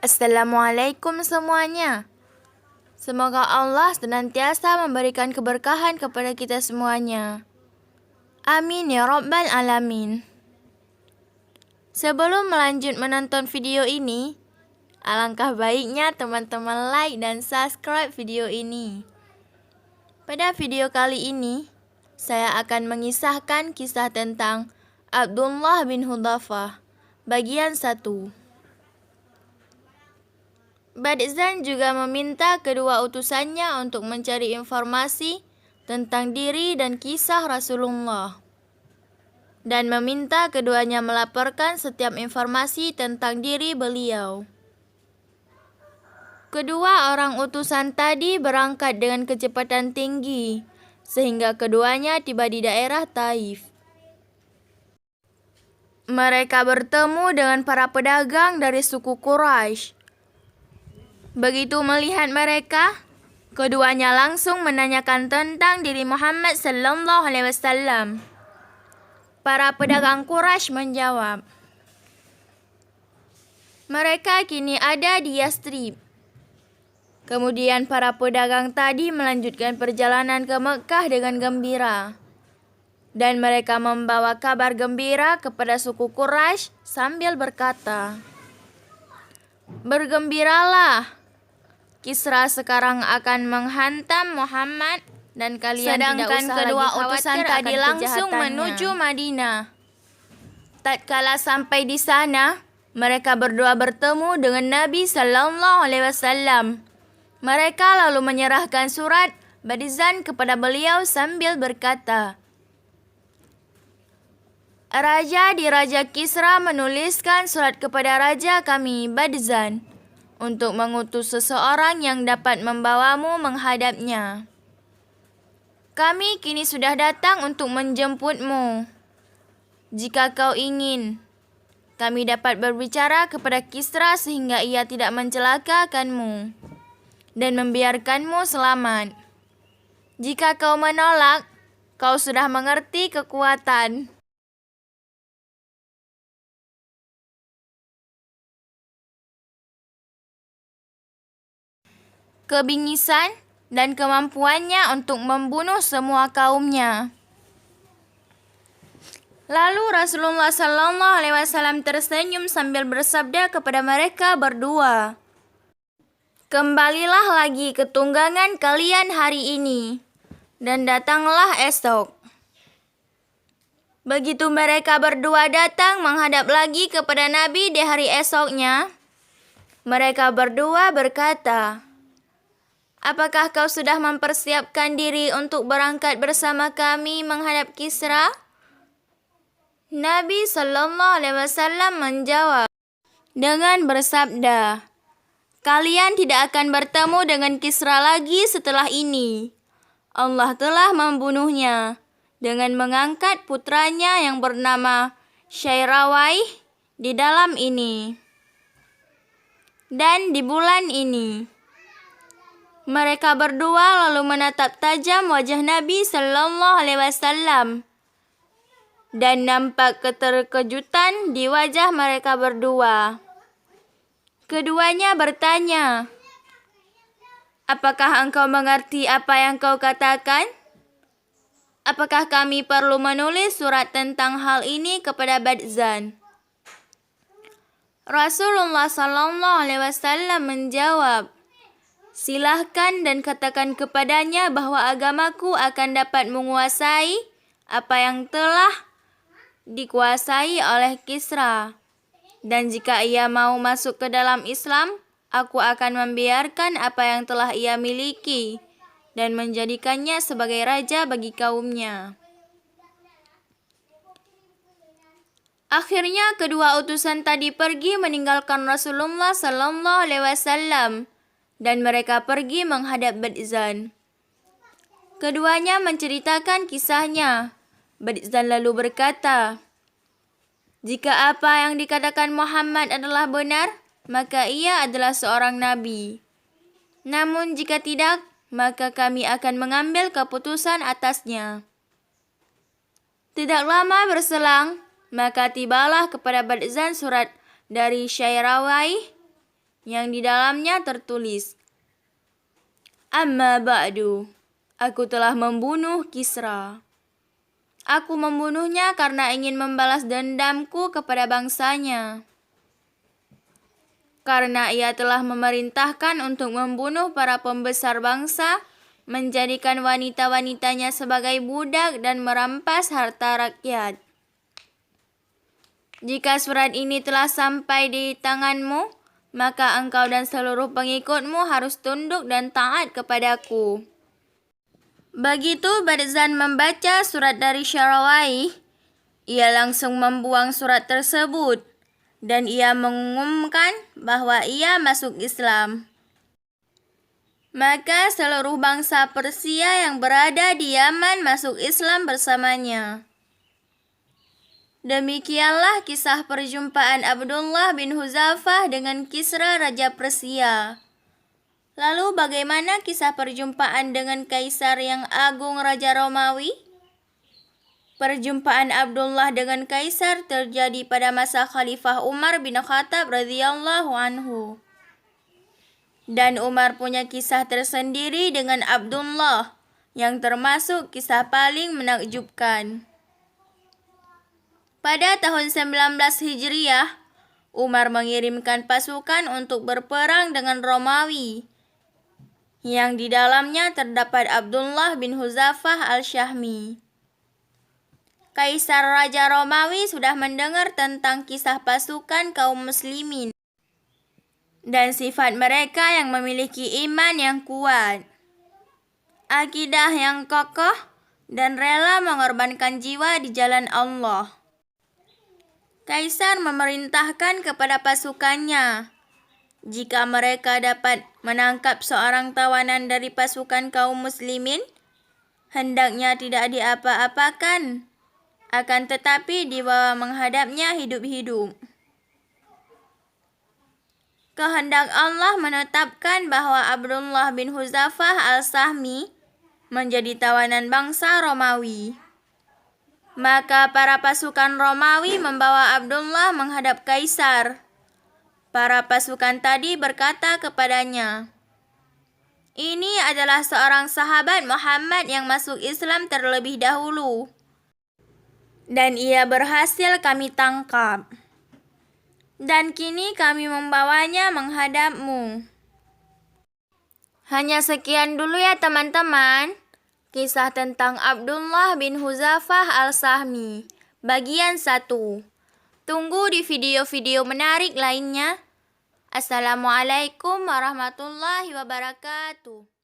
Assalamualaikum semuanya. Semoga Allah senantiasa memberikan keberkahan kepada kita semuanya. Amin ya Rabbal Alamin. Sebelum melanjut menonton video ini, alangkah baiknya teman-teman like dan subscribe video ini. Pada video kali ini, saya akan mengisahkan kisah tentang Abdullah bin Hudzafah, bagian 1. Badzan juga meminta kedua utusannya untuk mencari informasi tentang diri dan kisah Rasulullah, dan meminta keduanya melaporkan setiap informasi tentang diri beliau. Kedua orang utusan tadi berangkat dengan kecepatan tinggi, sehingga keduanya tiba di daerah Taif. Mereka bertemu dengan para pedagang dari suku Quraisy. Begitu melihat mereka, keduanya langsung menanyakan tentang diri Muhammad sallallahu alaihi wasallam. Para pedagang Quraisy menjawab, mereka kini ada di Yathrib. Kemudian para pedagang tadi melanjutkan perjalanan ke Mekah dengan gembira. Dan mereka membawa kabar gembira kepada suku Quraisy sambil berkata, "Bergembiralah, Kisra sekarang akan menghantam Muhammad dan kalian tidak usah kedua lagi utusan tadi langsung menuju Madinah." Tatkala sampai di sana, mereka berdua bertemu dengan Nabi sallallahu alaihi wasallam. Mereka lalu menyerahkan surat Badzan kepada beliau sambil berkata, "Raja di Raja Kisra menuliskan surat kepada raja kami Badzan untuk mengutus seseorang yang dapat membawamu menghadapnya. Kami kini sudah datang untuk menjemputmu. Jika kau ingin, kami dapat berbicara kepada Kisra sehingga ia tidak mencelakakanmu dan membiarkanmu selamat. Jika kau menolak, kau sudah mengerti kekuatan." Kebingisan dan kemampuannya untuk membunuh semua kaumnya. Lalu Rasulullah sallallahu alaihi wasallam tersenyum sambil bersabda kepada mereka berdua, "Kembalilah lagi ke tunggangan kalian hari ini, dan datanglah esok." Begitu mereka berdua datang menghadap lagi kepada Nabi di hari esoknya, mereka berdua berkata, "Apakah kau sudah mempersiapkan diri untuk berangkat bersama kami menghadap Kisra?" Nabi sallallahu alaihi wasallam menjawab dengan bersabda, "Kalian tidak akan bertemu dengan Kisra lagi setelah ini. Allah telah membunuhnya dengan mengangkat putranya yang bernama Syairawayh di dalam ini dan di bulan ini." Mereka berdua lalu menatap tajam wajah Nabi sallallahu alaihi wasallam, dan nampak keterkejutan di wajah mereka berdua. Keduanya bertanya, "Apakah engkau mengerti apa yang kau katakan? Apakah kami perlu menulis surat tentang hal ini kepada Badzan?" Rasulullah sallallahu alaihi wasallam menjawab, "Silahkan dan katakan kepadanya bahwa agamaku akan dapat menguasai apa yang telah dikuasai oleh Kisra. Dan jika ia mau masuk ke dalam Islam, aku akan membiarkan apa yang telah ia miliki dan menjadikannya sebagai raja bagi kaumnya." Akhirnya kedua utusan tadi pergi meninggalkan Rasulullah sallallahu alaihi wasallam, dan mereka pergi menghadap Badzan. Keduanya menceritakan kisahnya. Badzan lalu berkata, "Jika apa yang dikatakan Muhammad adalah benar, maka ia adalah seorang nabi. Namun jika tidak, maka kami akan mengambil keputusan atasnya." Tidak lama berselang, maka tibalah kepada Badzan surat dari Syairawayh yang di dalamnya tertulis, Amma ba'du, aku telah membunuh Kisra. Aku membunuhnya karena ingin membalas dendamku kepada bangsanya. Karena ia telah memerintahkan untuk membunuh para pembesar bangsa, menjadikan wanita-wanitanya sebagai budak dan merampas harta rakyat. Jika surat ini telah sampai di tanganmu, maka engkau dan seluruh pengikutmu harus tunduk dan taat kepadaku. Begitu Badzan membaca surat dari Syarawaih, ia langsung membuang surat tersebut dan ia mengumumkan bahwa ia masuk Islam. Maka seluruh bangsa Persia yang berada di Yaman masuk Islam bersamanya. Demikianlah kisah perjumpaan Abdullah bin Huzafah dengan Kisra Raja Persia. Lalu bagaimana kisah perjumpaan dengan Kaisar yang agung Raja Romawi? Perjumpaan Abdullah dengan Kaisar terjadi pada masa Khalifah Umar bin Khattab radhiyallahu anhu. Dan Umar punya kisah tersendiri dengan Abdullah, yang termasuk kisah paling menakjubkan. Pada tahun 19 Hijriah, Umar mengirimkan pasukan untuk berperang dengan Romawi, yang di dalamnya terdapat Abdullah bin Huzafah al-Syahmi. Kaisar Raja Romawi sudah mendengar tentang kisah pasukan kaum muslimin dan sifat mereka yang memiliki iman yang kuat, akidah yang kokoh, dan rela mengorbankan jiwa di jalan Allah. Kaisar memerintahkan kepada pasukannya, jika mereka dapat menangkap seorang tawanan dari pasukan kaum muslimin, hendaknya tidak diapa-apakan, akan tetapi dibawa menghadapnya hidup-hidup. Kehendak Allah menetapkan bahwa Abdullah bin Huzafah al-Sahmi menjadi tawanan bangsa Romawi. Maka para pasukan Romawi membawa Abdullah menghadap Kaisar. Para pasukan tadi berkata kepadanya, "Ini adalah seorang sahabat Muhammad yang masuk Islam terlebih dahulu, dan ia berhasil kami tangkap. Dan kini kami membawanya menghadapmu." Hanya sekian dulu ya teman-teman, kisah tentang Abdullah bin Huzafah al-Sahmi, bagian 1. Tunggu di video-video menarik lainnya. Assalamualaikum warahmatullahi wabarakatuh.